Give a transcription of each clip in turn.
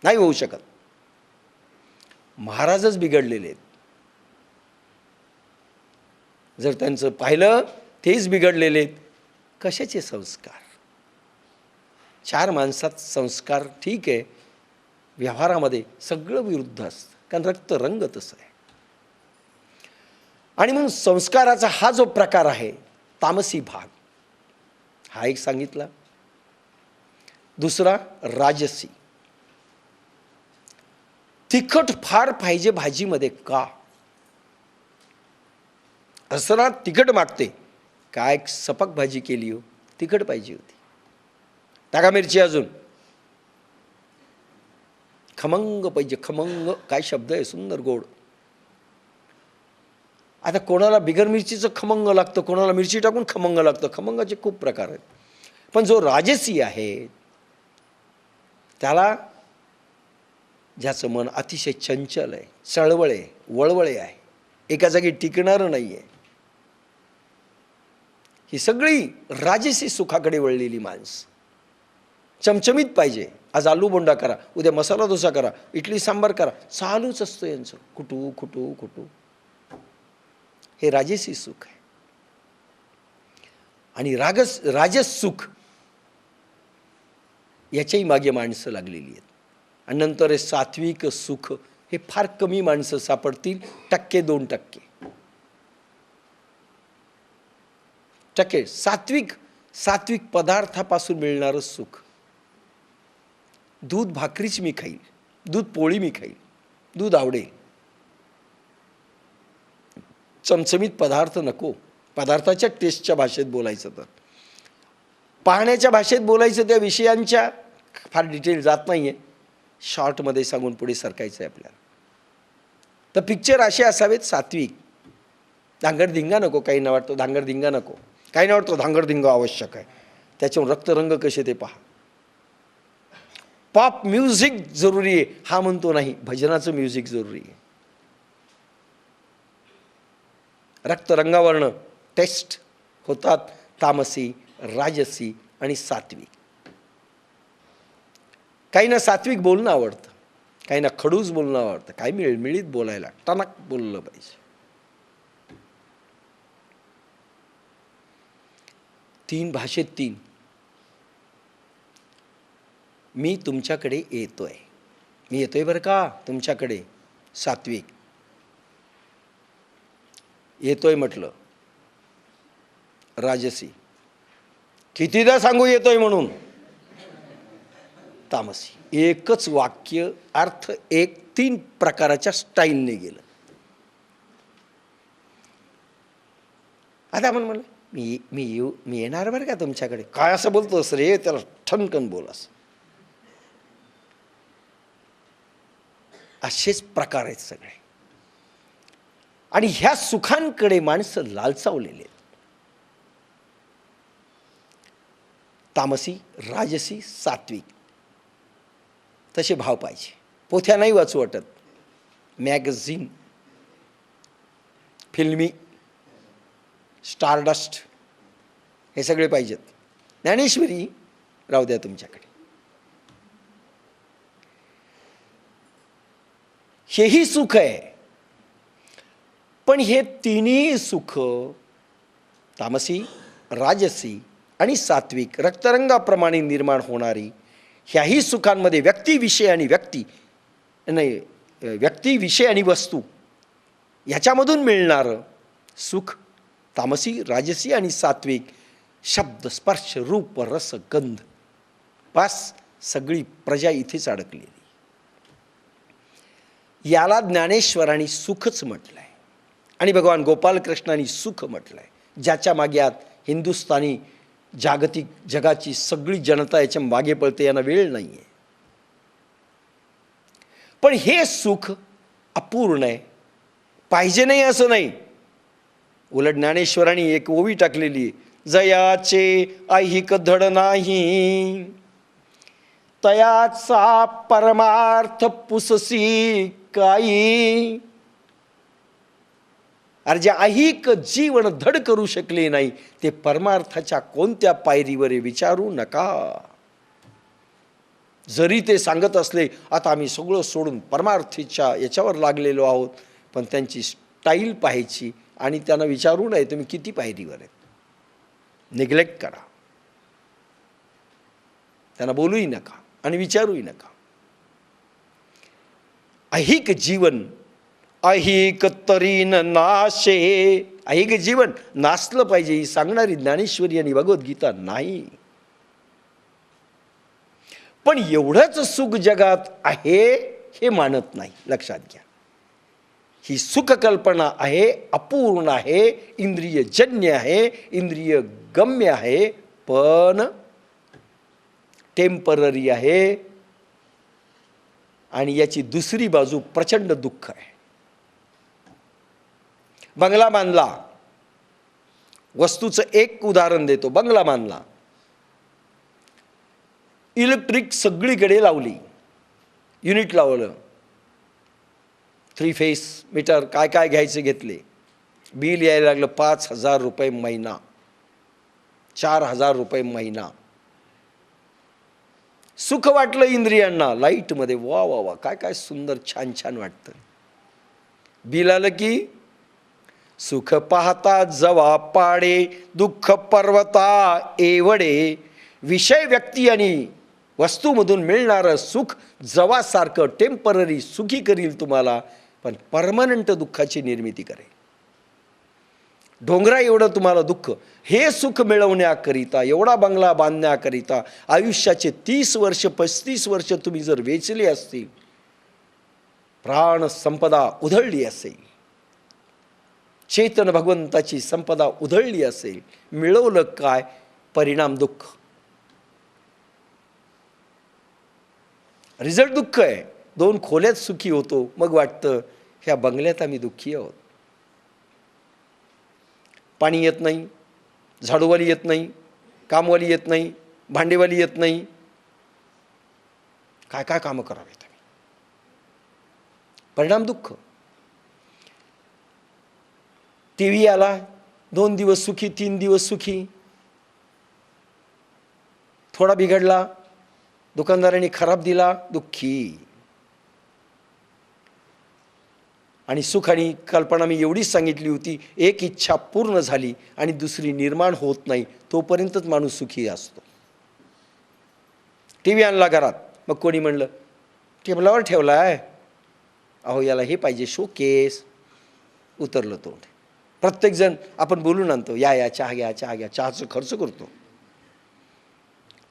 नाही होऊ शकत. महाराजच बिघडलेले आहेत. जर त्यांचं पाहिलं तेच बिघडलेले आहेत. कशाचे संस्कार? 4 माणसात संस्कार ठीक आहे, व्यवहारामध्ये सगळं विरुद्ध असतं, कारण रक्त रंग तसं आहे. आणि म्हणून संस्काराचा हा जो प्रकार आहे तामसी भाग, हा एक सांगितला. दुसरा राजसी. तिखट फार पाहिजे भाजीमध्ये का? असं ना तिखट मागते, काय सपक भाजी केली हो, तिखट पाहिजे होती, टाका मिरची अजून. खमंग पाहिजे, खमंग काय शब्द आहे, सुंदर गोड. आता कोणाला बिगर मिरचीचं खमंग लागतं, कोणाला मिरची टाकून खमंग लागतं. खमंगाचे खूप प्रकार आहेत. पण जो राजसी आहे त्याला, ज्याचं मन अतिशय चंचल आहे, चळवळे वळवळे आहे, एका जागी टिकणारं नाही आहे, ही सगळी राजसी सुखाकडे वळलेली माणसं. चमचमीत पाहिजे. आज आलू बोंडा करा, उद्या मसाला डोसा करा, इडली सांबार करा, चालूच असतं यांचं, कुटू कुटू कुटू. हे राजसी सुख आहे. आणि राजस सुख याच्याही मागे माणसं लागलेली आहेत. आणि नंतर हे सात्विक सुख, हे फार कमी माणसं सापडतील, 1-2%. सात्विक पदार्थापासून मिळणारं सुख. दूध भाकरीच मी खाईल, दूध पोळी मी खाईल, दूध आवडेल, चमचमीत पदार्थ नको. पदार्थाच्या टेस्टच्या भाषेत बोलायचं तर, पाहण्याच्या भाषेत बोलायचं, त्या विषयांच्या फार डिटेल जात नाही आहे, शॉर्टमध्ये सांगून पुढे सरकायचं आहे आपल्याला. तर पिक्चर असे असावेत सात्विक. धांगडधिंगा नको. काहींना वाटतं धांगडधिंगा नको, काहींना वाटतं धांगडधिंगा आवश्यक आहे. त्याच्यावर रक्तरंग कसे ते पहा. पॉप म्युझिक जरुरी आहे हा म्हणतो नाही, भजनाचं म्युझिक जरुरी आहे. रक्तरंगावरनं टेस्ट होतात तामसी, राजसी आणि सात्विक. काहींना सात्विक बोलणं आवडतं, काहींना खडूस बोलणं आवडतं, काही मिळमिळीत बोलायला, टणक बोललं पाहिजे. 3 भाषेत 3. मी तुमच्याकडे येतोय, मी येतोय बरं का तुमच्याकडे. सात्विक. येतोय म्हटलं. राजसी. कितीदा सांगू येतोय म्हणून. तामसी. एकच वाक्य, अर्थ एक, 3 प्रकाराच्या स्टाईलने गेलं. आता आपण म्हणलं मी येणार बरं का तुमच्याकडे. काय असं बोलतोस रे, त्याला ठणकन बोल असं. असेच प्रकार आहेत सगळे. आणि ह्या सुखांकडे माणसं लालचावलेले आहेत. तामसी, राजसी, सात्विक तसे भाव पाहिजे. पोथ्या नाही वाचू वाटत, मॅगझिन, फिल्मी, स्टारडस्ट हे सगळे पाहिजेत. ज्ञानेश्वरी राहू द्या तुमच्याकडे. हेही सुख आहे. पण हे तिन्ही सुख, तामसी, राजसी आणि सात्विक, रक्तरंगाप्रमाणे निर्माण होणारी, ह्याही सुखांमध्ये व्यक्ती, विषय आणि वस्तू ह्याच्यामधून मिळणारं सुख तामसी, राजसी आणि सात्विक. शब्द, स्पर्श, रूप, रस, गंध, बस सगळी प्रजा इथेच अडकलेली. याला ज्ञानेश्वरांनी सुखच म्हटलंय आणि भगवान गोपालकृष्णांनी सुख म्हटलंय. ज्याच्या मागे आत हिंदुस्थानी जागतिक जगाची सगळी जनता याच्या मागे पळते, यांना वेळ नाही आहे. पण हे सुख अपूर्ण आहे, पाहिजे नाही असं नाही. उलट ज्ञानेश्वरांनी एक ओवी टाकलेली, जयाचे ऐहिक धड नाही, तयाचा परमार्थ पुससी काही. अरे जे ऐहिक जीवन धड करू शकले नाही, ते परमार्थाच्या कोणत्या पायरीवर विचारू नका. जरी ते सांगत असले आता आम्ही सगळं सोडून परमार्थीच्या याच्यावर लागलेलो आहोत, पण त्यांची स्टाईल पाहायची आणि त्यांना विचारू नये तुम्ही किती पायरीवर आहेत. निग्लेक्ट करा, त्यांना बोलूही नका आणि विचारूही नका. ऐहिक जीवन ऐहिक तरीन नाशे. ऐहिक जीवन नासलं पाहिजे ही सांगणारी ज्ञानेश्वरी आणि भगवद्गीता नाही. पण एवढंच सुख जगात आहे हे मानत नाही. लक्षात घ्या, ही सुख कल्पना आहे, अपूर्ण आहे, इंद्रियजन्य आहे, इंद्रिय गम्य आहे, पण टेम्पररी आहे. आणि याची दुसरी बाजू प्रचंड दुःख आहे. बंगला बांधला, वस्तूचं एक उदाहरण देतो. बंगला बांधला, इलेक्ट्रिक सगळीकडे लावली, युनिट लावलं, 3 फेस मीटर काय काय घ्यायचे घेतले. बिल यायला लागलं 5,000 रुपये महिना, 4,000 रुपये महिना. सुख वाटलं इंद्रियांना लाईटमध्ये, वा वा वा काय काय सुंदर छान छान वाटतं. बिल आलं की सुख पाहता जवा पाडे, दुःख पर्वता एवढे. विषय व्यक्ती आणि वस्तूमधून मिळणारं सुख जवासारखं टेम्पररी सुखी करील तुम्हाला, पण परमनंट दुःखाची निर्मिती करेल. डोंगरा एवढं तुम्हाला दुःख, हे सुख मिळवण्याकरिता, एवढा बंगला बांधण्याकरिता आयुष्याचे 30 वर्ष 35 वर्ष तुम्ही जर वेचली असतील, प्राण संपदा उधळली असेल, चेतन भगवंताची संपदा उधळली असेल, मिळवलं काय? परिणाम दुःख, रिझल्ट दुःख आहे. 2 खोल्यात सुखी होतो, मग वाटतं ह्या बंगल्यात आम्ही दुःखी आहोत. पाणी येत नाही, झाडूवाली येत नाही, कामवाली येत नाही, भांडेवाली येत नाही, काय काय कामं करावेत आम्ही. परिणाम दुःख. टीव्ही आला, 2 दिवस सुखी, 3 दिवस सुखी, थोडा बिघडला, दुकानदारांनी खराब दिला, दुःखी. आणि सुख आणि कल्पना मी एवढीच सांगितली होती, एक इच्छा पूर्ण झाली आणि दुसरी निर्माण होत नाही, तोपर्यंतच माणूस सुखी असतो. टी व्ही आणला घरात, मग कोणी म्हणलं टेबलावर ठेवला आहे, अहो याला हे पाहिजे शोकेस, उतरलं तोंड. प्रत्येकजण आपण बोलून आणतो, या चहा घ्या, चहा घ्या, चहाचा खर्च करतो.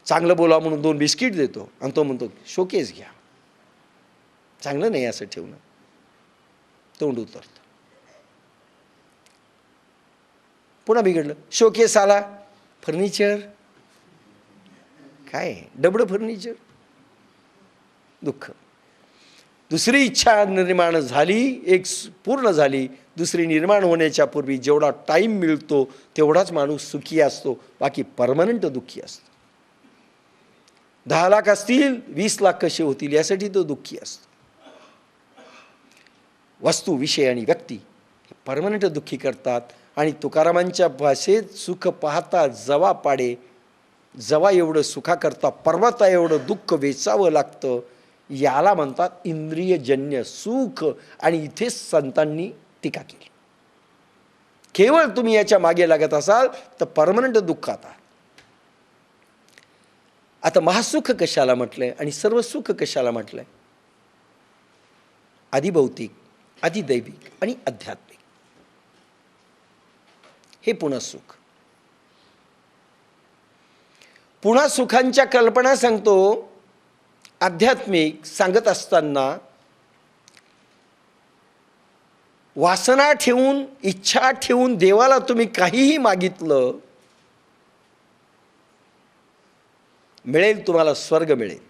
चांगलं बोला म्हणून 2 बिस्किट देतो आणि तो म्हणतो शोकेस घ्या. चांगलं नाही असं ठेवणं. तोंड उतरतं. पुन्हा बिघडलं, शोकेस आला, फर्निचर काय डबडं फर्निचर, दुःख. दुसरी इच्छा निर्माण झाली, एक पूर्ण झाली, दुसरी निर्माण होण्याच्या पूर्वी जेवढा टाईम मिळतो तेवढाच माणूस सुखी असतो, बाकी परमनंट दुःखी असतो. 10 लाख असतील 20 लाख कसे होतील यासाठी तो दुःखी असतो. वस्तू, विषय आणि व्यक्ती हे परमनंट दुःखी करतात. आणि तुकारामांच्या भाषेत सुख पाहता जवा पाडे, जवा एवढं सुखाकरता पर्वता एवढं दुःख वेचावं लागतं, याला म्हणतात इंद्रियजन्य सुख. आणि इथेच संतांनी टीका केली. केवळ तुम्ही याच्या मागे लागत असाल तर परमनंट दुःखात आहात. आता महासुख कशाला म्हटलंय आणि सर्व सुख कशाला म्हटलंय? आदिभौतिक, अधिदैविक आणि आध्यात्मिक, हे पुन्हा सुख. पुन्हा सुखांच्या कल्पना सांगतो. आध्यात्मिक सांगत असताना वासना ठेवून, इच्छा ठेवून देवाला तुम्ही काहीही मागितलं, मिळेल तुम्हाला स्वर्ग मिळेल.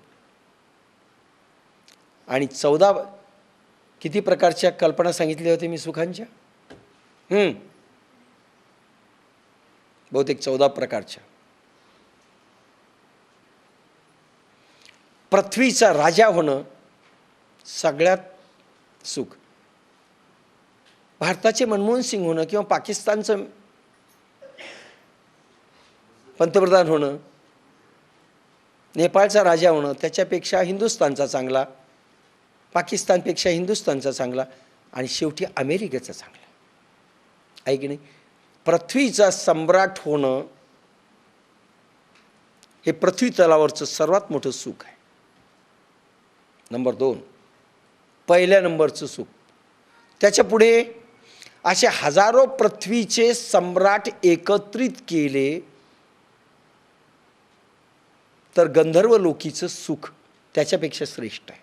आणि 14 किती प्रकारच्या कल्पना सांगितल्या होत्या मी सुखांच्या? बहुतेक 14 प्रकारच्या. पृथ्वीचा राजा होणं सगळ्यात सुख. भारताचे मनमोहन सिंग होणं किंवा पाकिस्तानचं पंतप्रधान होणं नेपाळचा राजा होणं त्याच्यापेक्षा हिंदुस्थानचा चांगला, पाकिस्तानपेक्षा हिंदुस्थानचा चांगला आणि शेवटी अमेरिकेचा चांगला आहे की नाही. पृथ्वीचा सम्राट होणं हे पृथ्वी तलावरचं सर्वात मोठं सुख आहे. नंबर 2, पहिल्या नंबरचं सुख. त्याच्या पुढे असे हजारो पृथ्वीचे सम्राट एकत्रित केले तर गंधर्व लोकीचं सुख त्याच्यापेक्षा श्रेष्ठ आहे.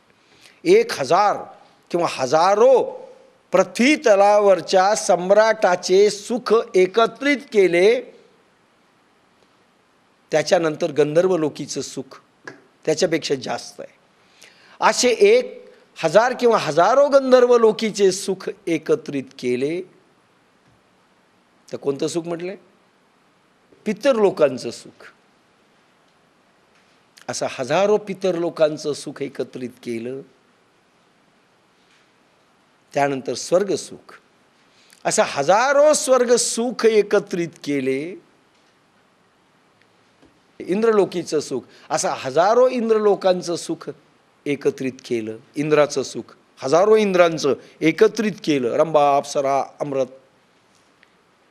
1000 किंवा हजारो पृथ्वी तलावरच्या सम्राटाचे सुख एकत्रित केले त्याच्यानंतर गंधर्व लोकीचं सुख त्याच्यापेक्षा जास्त आहे. असे 1000 किंवा हजारो गंधर्व लोकीचे सुख एकत्रित केले तर कोणतं सुख म्हटलंय? पितर लोकांचं सुख. असं हजारो पितर लोकांचं सुख एकत्रित केलं त्यानंतर स्वर्ग सुख. असं हजारो स्वर्ग सुख एकत्रित केले इंद्रलोकीचं सुख. असं हजारो इंद्रलोकांचं सुख एकत्रित केलं. इंद्राचं सुख हजारो इंद्रांचं एकत्रित केलं, रंभा, अप्सरा, अमृत.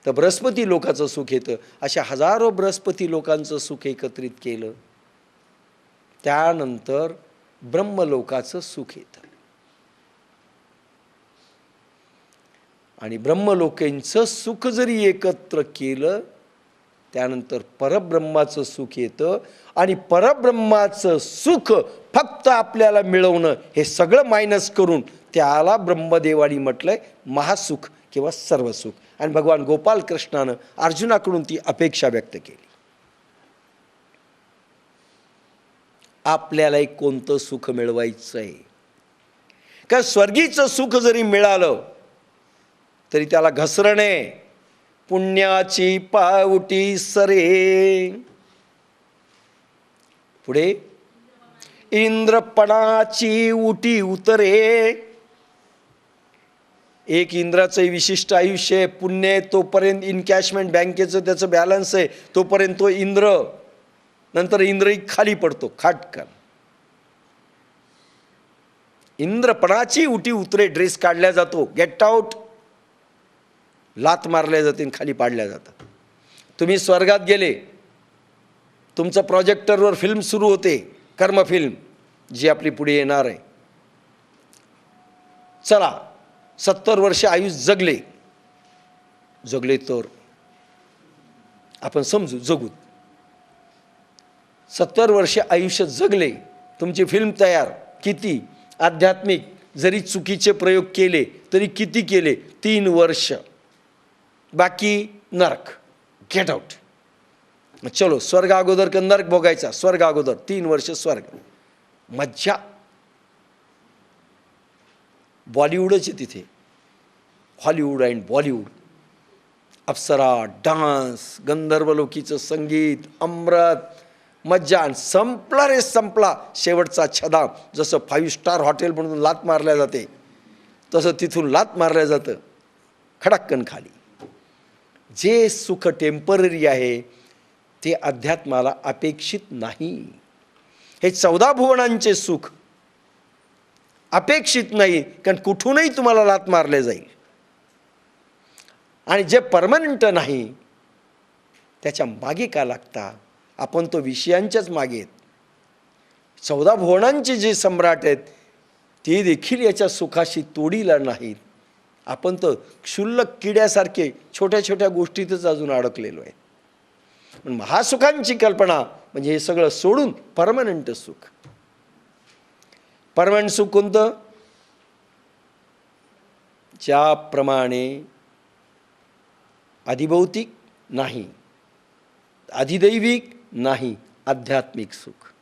तर बृहस्पती लोकाचं सुख येतं. अशा हजारो बृहस्पती लोकांचं सुख एकत्रित केलं त्यानंतर ब्रह्मलोकाचं सुख येतं. आणि ब्रह्मलोकांचं सुख जरी एकत्र केलं त्यानंतर परब्रह्माचं सुख येतं. आणि परब्रह्माचं सुख फक्त आपल्याला मिळवणं हे सगळं मायनस करून त्याला ब्रह्मदेवानी म्हटलंय महासुख किंवा सर्वसुख. आणि भगवान गोपाल कृष्णानं अर्जुनाकडून ती अपेक्षा व्यक्त केली. आपल्याला एक कोणतं सुख मिळवायचं आहे का? स्वर्गीचं सुख जरी मिळालं तरी त्याला घसरणे पुण्याची पावटी सरे. पुढे इंद्रपणाची उटी उतरे. एक इंद्राचं विशिष्ट आयुष्य आहे. पुण्य आहे तोपर्यंत इनकॅशमेंट बँकेचं त्याचं बॅलन्स आहे तोपर्यंत तो इंद्र. नंतर इंद्रही खाली पडतो खाटकन. इंद्रपणाची उटी उतरे. ड्रेस काढल्या जातो, गेट आउट, लात मारल्या जाते, खाली पाडल्या जातात. तुम्ही स्वर्गात गेले, तुमचं प्रोजेक्टरवर फिल्म सुरू होते, कर्म फिल्म जी आपली पुढे येणार आहे. चला 70 वर्ष आयुष्य जगले तर आपण समजू जगू. 70 वर्ष आयुष्य जगले, तुमची फिल्म तयार. किती आध्यात्मिक, जरी चुकीचे प्रयोग केले तरी किती केले? 3 वर्ष. बाकी नरक, गेट आउट. चलो स्वर्ग अगोदर का नरक भोगायचा? स्वर्ग अगोदर 3 वर्ष स्वर्ग. मज्जा. बॉलिवूडच आहे तिथे, हॉलिवूड अँड बॉलिवूड. अप्सरा, डान्स, गंधर्वलोकीचं संगीत, अमृत, मज्जा. आणि संपला रे संपला शेवटचा छदा. जसं 5 स्टार हॉटेल म्हणून लात मारल्या जाते तसं तिथून लात मारल्या जातं खडक्कन खाली. जे सुख टेम्पररी आहे ते अध्यात्माला अपेक्षित नाही. हे 14 भुवनांचे सुख अपेक्षित नाही, कारण कुठूनही तुम्हाला लात मारले जाईल. आणि जे परमनंट नाही त्याच्या मागे का लागता? आपण तो विषयांच्याच मागे आहेत. 14 भुवनांचे जे सम्राट आहेत ते देखील याच्या सुखाशी तोडीला नाहीत. आपण तर क्षुल्लक किड्यासारखे छोट्या छोट्या गोष्टीतच अजून अडकलेलो आहे. महासुखांची कल्पना म्हणजे हे सगळं सोडून परमनंट सुख. परमनंट सुख कोणतं? ज्याप्रमाणे अधिभौतिक नाही, अधिदैविक नाही, आध्यात्मिक सुख.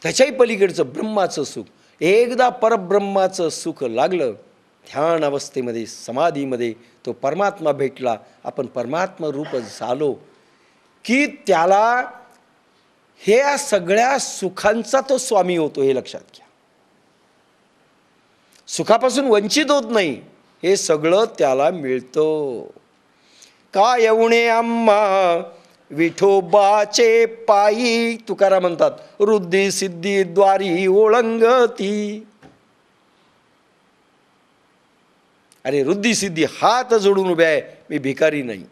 त्याच्याही पलीकडचं ब्रह्माचं सुख. एकदा परब्रह्माचं सुख लागलं, ध्यान अवस्थेमध्ये, समाधीमध्ये तो परमात्मा भेटला, आपण परमात्मा रूप झालो की त्याला हे सगळ्या सुखांचा तो स्वामी होतो. हे लक्षात घ्या. सुखापासून वंचित होत नाही, हे सगळं त्याला मिळतं. का येऊणे आम्हा विठोबाचे पायी तुकाराम म्हणतात, रुद्धी सिद्धी द्वारी ओळंगती. अरे रुद्धी सिद्धी हात जोडून उभे आहे, मी भिकारी नाही.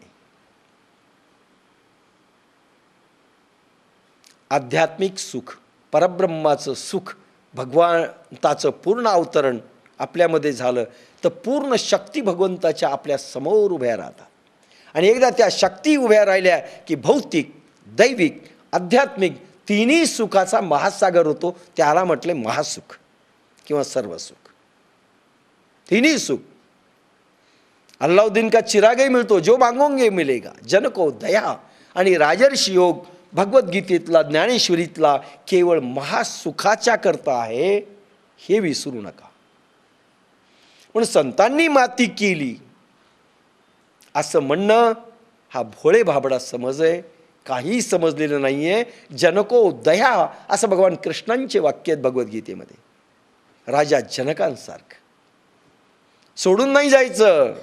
आध्यात्मिक सुख, परब्रह्माचं सुख, भगवंताचं पूर्ण अवतरण आपल्यामध्ये झालं तर पूर्ण शक्ती भगवंताच्या आपल्या समोर उभ्या राहतात. आणि एकदा त्या शक्ती उभ्या राहिल्या की भौतिक, दैविक, आध्यात्मिक तिन्ही सुखाचा महासागर होतो. त्याला म्हटले महासुख किंवा सर्वसुख. तिन्ही सुख. अल्लाउद्दीन का चिरागही मिळतो, जो मागोंगे मिलेगा, जन को दया. आणि राजर्षी योग भगवद्गीतेतला, ज्ञानेश्वरीतला केवळ महासुखाच्या करता आहे, हे विसरू नका. पण संतांनी माती केली असं म्हणणं हा भोळे भाबडा समज आहे. काही समजलेलं नाही आहे. जनको दया असं भगवान कृष्णांचे वाक्य आहेत भगवद्गीतेमध्ये. राजा जनकांसारखं सोडून नाही जायचं.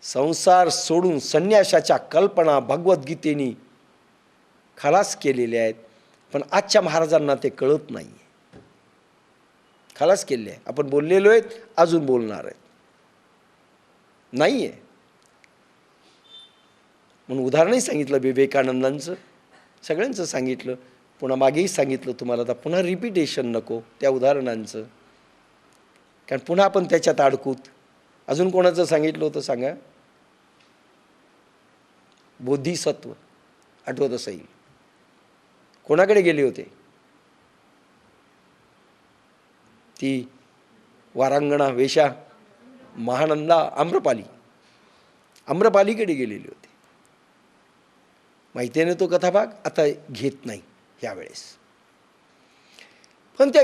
संसार सोडून संन्यासाच्या कल्पना भगवद्गीतेने खलास केलेल्या आहेत. पण आजच्या महाराजांना ते कळत नाही. खलास केले आहे. आपण बोललेलो आहेत, अजून बोलणार आहेत. नाही आहे. म्हणून उदाहरणही सांगितलं विवेकानंदांचं, सगळ्यांचं सांगितलं, पुन्हा मागेही सांगितलं तुम्हाला. आता पुन्हा रिपिटेशन नको त्या उदाहरणांचं, कारण पुन्हा आपण त्याच्यात अडकूत. अजून कोणाचं सांगितलं होतं सांगा? बोधिसत्व आठवत असेल. कोणाकडे गेले होते? ती वारांगणा वेशा महानंदा आम्रपालीकडे गेलेले होते. माहिती आहे ना तो कथाभाग? आता घेत नाही यावेळेस. पण त्या